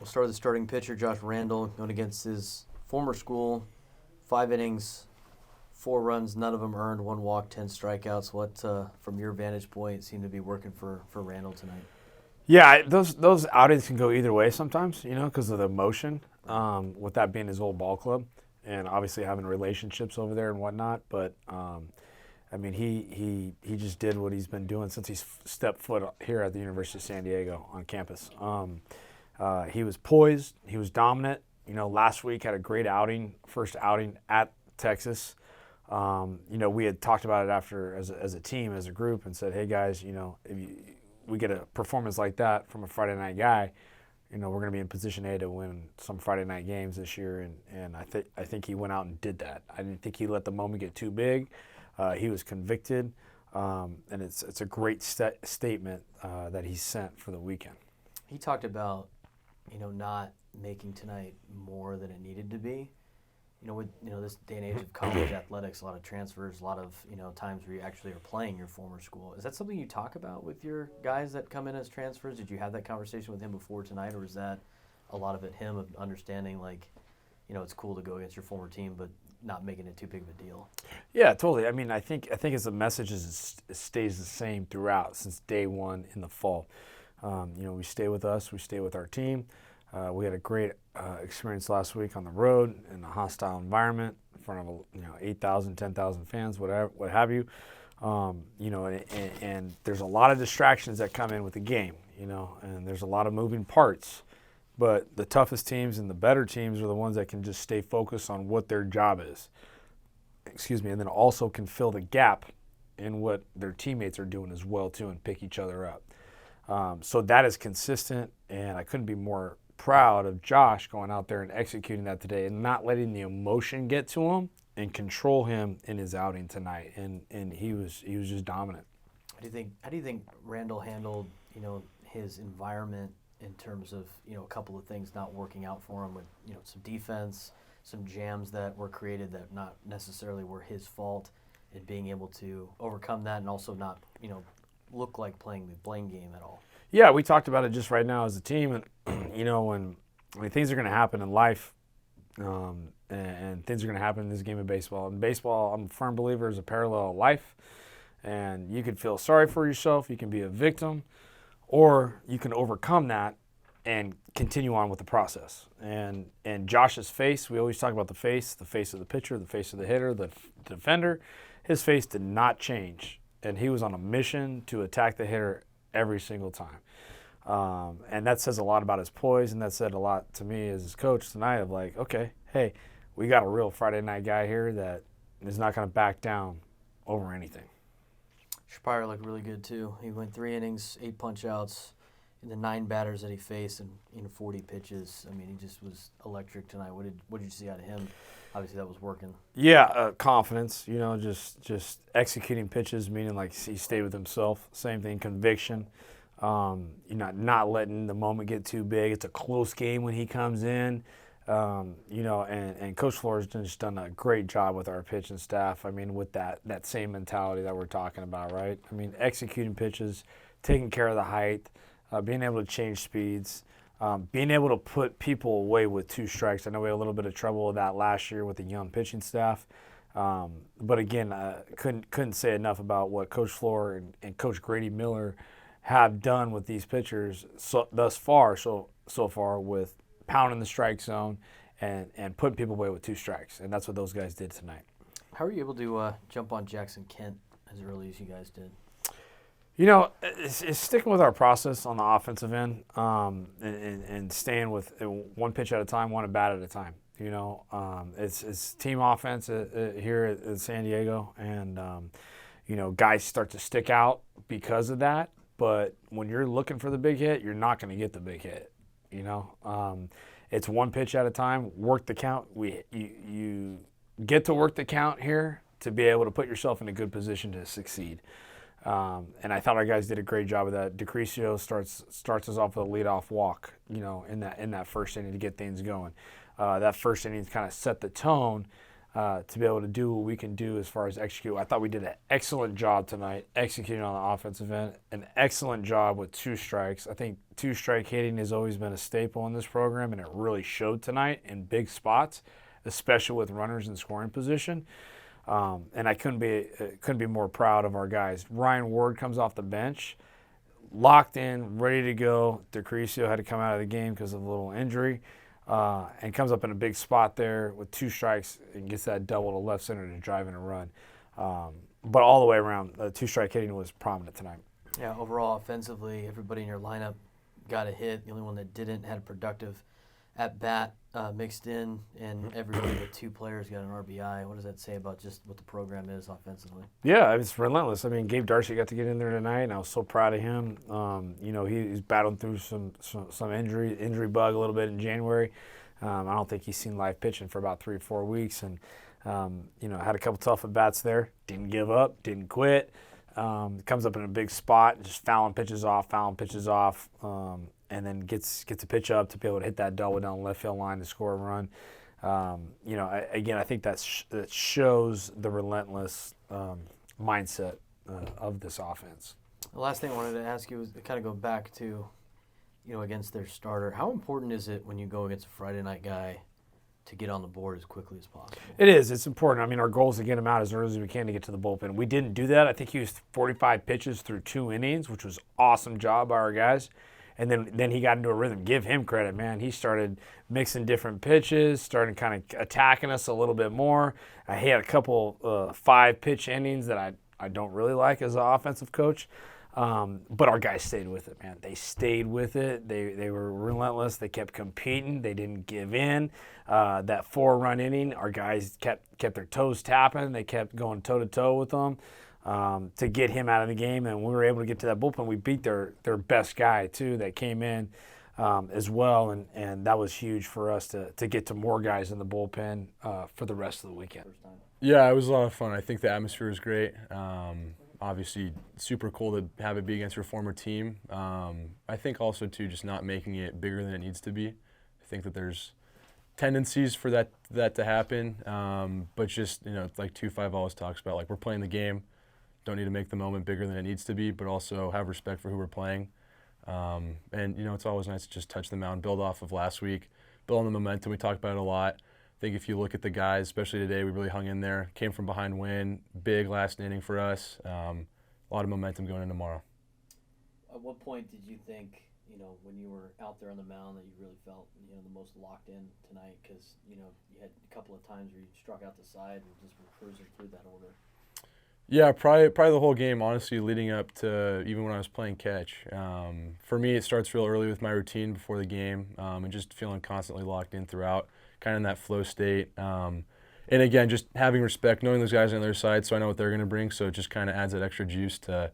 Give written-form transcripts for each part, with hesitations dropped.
We'll start with the starting pitcher, Josh Randall, going against his former school. 5 innings, 4 runs, none of them earned, 1 walk, 10 strikeouts. What, from your vantage point, seemed to be working for Randall tonight? Yeah, those outings can go either way sometimes, because of the emotion, with that being his old ball club and obviously having relationships over there and whatnot. But, he just did what he's been doing since he's stepped foot here at the University of San Diego on campus. He was poised. He was dominant. Last week had a great outing, first outing at Texas. We had talked about it after as a team, as a group, and said, hey, guys, if we get a performance like that from a Friday night guy, we're going to be in position A to win some Friday night games this year. And I think he went out and did that. I didn't think he let the moment get too big. He was convicted, and it's a great statement that he sent for the weekend. He talked about, not making tonight more than it needed to be. With this day and age of college athletics, a lot of transfers, a lot of times where you actually are playing your former school. Is that something you talk about with your guys that come in as transfers? Did you have that conversation with him before tonight, or is that a lot of it him of understanding it's cool to go against your former team, but not making it too big of a deal? Yeah, totally. I think as the message it stays the same throughout since day one in the fall. We stay with us, we stay with our team. We had a great experience last week on the road in a hostile environment in front of 8,000, 10,000 fans, whatever, what have you. And there's a lot of distractions that come in with the game, and there's a lot of moving parts. But the toughest teams and the better teams are the ones that can just stay focused on what their job is. And then also can fill the gap in what their teammates are doing as well too, and pick each other up. So that is consistent, and I couldn't be more proud of Josh going out there and executing that today and not letting the emotion get to him and control him in his outing tonight. And he was just dominant. How do you think Randall handled his environment in terms of a couple of things not working out for him with some defense, some jams that were created that not necessarily were his fault, and being able to overcome that and also not look like playing the blame game at all? Yeah, we talked about it just right now as a team, and when things are going to happen in life, and things are going to happen in this game of baseball. In baseball, I'm a firm believer, is a parallel of life, and you can feel sorry for yourself, you can be a victim, or you can overcome that and continue on with the process. And Josh's face, we always talk about the face of the pitcher, the face of the hitter, the defender. His face did not change, and he was on a mission to attack the hitter every single time. And that says a lot about his poise, and that said a lot to me as his coach tonight of okay, hey, we got a real Friday night guy here that is not going to back down over anything. Shapiro looked really good too. He went 3 innings, 8 punch-outs in the 9 batters that he faced in 40 pitches. He just was electric tonight. What did you see out of him? Obviously, that was working. Yeah, confidence. Just executing pitches, meaning he stayed with himself. Same thing, conviction. Not letting the moment get too big. It's a close game when he comes in. And Coach Flores has just done a great job with our pitching staff. With that same mentality that we're talking about, right? Executing pitches, taking care of the height, being able to change speeds, being able to put people away with 2 strikes. I know we had a little bit of trouble with that last year with the young pitching staff. But again, couldn't say enough about what Coach Flores and Coach Grady Miller have done with these pitchers thus far, so far with pounding the strike zone and putting people away with 2 strikes. And that's what those guys did tonight. How were you able to jump on Jackson Kent as early as you guys did? It's sticking with our process on the offensive end, and staying with 1 pitch at a time, 1 at bat at a time. It's team offense here at San Diego, and guys start to stick out because of that. But when you're looking for the big hit, you're not going to get the big hit. It's 1 pitch at a time. Work the count. You get to work the count here to be able to put yourself in a good position to succeed. And I thought our guys did a great job of that. DeCrisio starts us off with a leadoff walk, in that first inning to get things going. That first inning kind of set the tone to be able to do what we can do as far as execute. I thought we did an excellent job tonight executing on the offensive end, an excellent job with 2 strikes. I think 2-strike hitting has always been a staple in this program, and it really showed tonight in big spots, especially with runners in scoring position. And I couldn't be more proud of our guys. Ryan Ward comes off the bench, locked in, ready to go. DeCrisio had to come out of the game because of a little injury, and comes up in a big spot there with 2 strikes and gets that double to left center to drive in a run. But all the way around, the 2-strike hitting was prominent tonight. Yeah, overall offensively, everybody in your lineup got a hit. The only one that didn't had a productive at bat mixed in, and everybody but 2 players got an RBI. What does that say about just what the program is offensively? Yeah, it's relentless. I mean, Gabe Darcy got to get in there tonight, and I was so proud of him. He's battled through some injury bug a little bit in January. I don't think he's seen live pitching for about 3 or 4 weeks, and had a couple tough at bats there. Didn't give up, didn't quit. Comes up in a big spot, just fouling pitches off, and then gets a pitch up to be able to hit that double down the left field line to score a run. I think that shows the relentless mindset of this offense. The last thing I wanted to ask you was to kind of go back to, against their starter. How important is it when you go against a Friday night guy to get on the board as quickly as possible? It is. It's important. I mean, our goal is to get him out as early as we can to get to the bullpen. We didn't do that. I think he used 45 pitches through 2 innings, which was awesome job by our guys. And then he got into a rhythm. Give him credit, man. He started mixing different pitches, started kind of attacking us a little bit more. He had a couple 5-pitch innings that I don't really like as an offensive coach. But our guys stayed with it, man. They stayed with it. They were relentless. They kept competing. They didn't give in. That 4-run inning, our guys kept their toes tapping. They kept going toe-to-toe with them. To get him out of the game, and we were able to get to that bullpen. We beat their best guy too that came in as well, and that was huge for us to get to more guys in the bullpen for the rest of the weekend. Yeah, it was a lot of fun. I think the atmosphere was great. Obviously, super cool to have it be against your former team. I think also too just not making it bigger than it needs to be. I think that there's tendencies for that to happen, but just like 2-5 always talks about, like, we're playing the game. Don't need to make the moment bigger than it needs to be, but also have respect for who we're playing. And, it's always nice to just touch the mound, build off of last week, build on the momentum. We talked about it a lot. I think if you look at the guys, especially today, we really hung in there. Came from behind win, big last inning for us. A lot of momentum going into tomorrow. At what point did you think, when you were out there on the mound, that you really felt, the most locked in tonight? Because, you had a couple of times where you struck out the side and just were cruising through that order. Yeah, probably the whole game, honestly, leading up to even when I was playing catch. For me, it starts real early with my routine before the game, and just feeling constantly locked in throughout, kind of in that flow state. And again, just having respect, knowing those guys on the other side, so I know what they're going to bring. So it just kind of adds that extra juice to,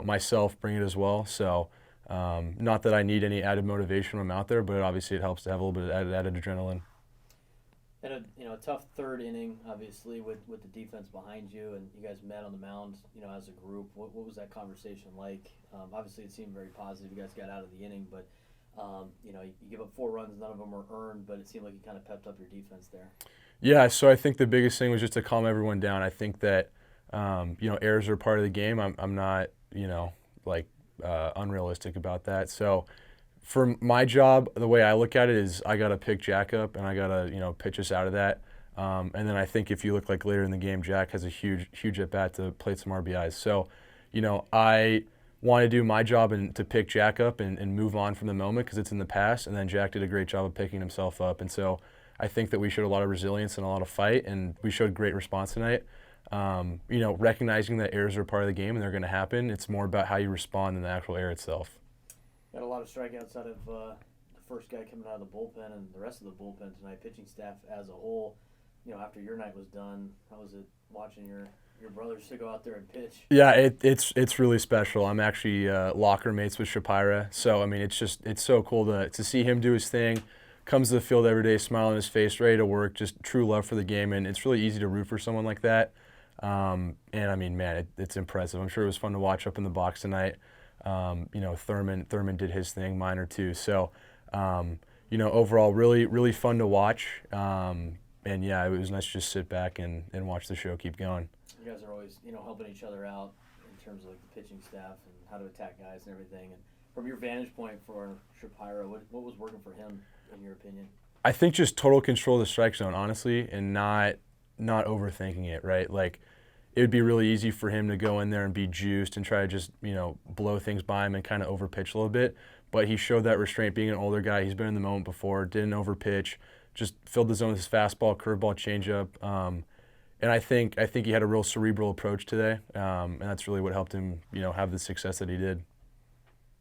myself bring it as well. So not that I need any added motivation when I'm out there, but obviously it helps to have a little bit of added adrenaline. And a tough third inning, obviously, with the defense behind you, and you guys met on the mound, as a group. What was that conversation like? Obviously, it seemed very positive. You guys got out of the inning, but you give up 4 runs, none of them were earned, but it seemed like you kind of pepped up your defense there. Yeah, so I think the biggest thing was just to calm everyone down. I think that errors are part of the game. I'm not unrealistic about that. So for my job, the way I look at it is I got to pick Jack up and I got to, pitch us out of that. And then I think if you look like later in the game, Jack has a huge at-bat to plate some RBIs. So, I want to do my job and to pick Jack up and move on from the moment because it's in the past. And then Jack did a great job of picking himself up. And so I think that we showed a lot of resilience and a lot of fight, and we showed great response tonight. Recognizing that errors are part of the game and they're going to happen. It's more about how you respond than the actual error itself. Got a lot of strikeouts out of the first guy coming out of the bullpen and the rest of the bullpen tonight. Pitching staff as a whole, after your night was done, how was it watching your brothers to go out there and pitch? Yeah, it's really special. I'm actually locker mates with Shapira, so I mean it's so cool to see him do his thing. Comes to the field every day, smile on his face, ready to work, just true love for the game, and it's really easy to root for someone like that. And I mean, man, it's impressive. I'm sure it was fun to watch up in the box tonight. Thurman did his thing, Minor too. So, overall, really fun to watch. yeah, it was nice to just sit back and watch the show keep going. You guys are always, helping each other out in terms of like the pitching staff and how to attack guys and everything. And from your vantage point for Shapiro, what was working for him, in your opinion? I think just total control of the strike zone, honestly, and not overthinking it, right? Like, it would be really easy for him to go in there and be juiced and try to just, blow things by him and kind of overpitch a little bit. But he showed that restraint, being an older guy. He's been in the moment before, didn't overpitch, just filled the zone with his fastball, curveball, changeup. And I think he had a real cerebral approach today, and that's really what helped him, have the success that he did.